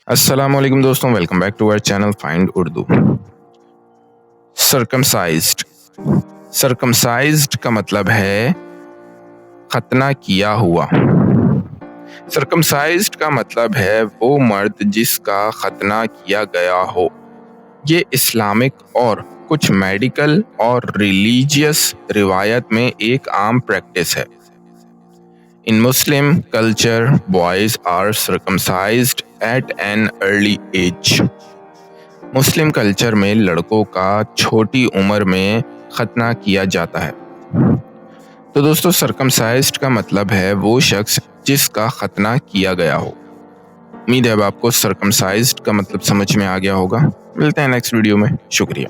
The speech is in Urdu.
السلام علیکم دوستوں، welcome back to our channel find Urdu. Circumcised کا مطلب ہے ختنہ کیا ہوا۔ سرکمسائزڈ کا مطلب ہے وہ مرد جس کا ختنہ کیا گیا ہو۔ یہ اسلامک اور کچھ میڈیکل اور ریلیجیس روایت میں ایک عام پریکٹس ہے۔ In Muslim culture, boys are circumcised at an early age. Muslim culture میں لڑکوں کا چھوٹی عمر میں ختنہ کیا جاتا ہے۔ تو دوستو، سرکمسائزڈ کا مطلب ہے وہ شخص جس کا ختنہ کیا گیا ہو۔ امید ہے اب آپ کو سرکمسائزڈ کا مطلب سمجھ میں آ گیا ہوگا۔ ملتے ہیں نیکسٹ ویڈیو میں، شکریہ۔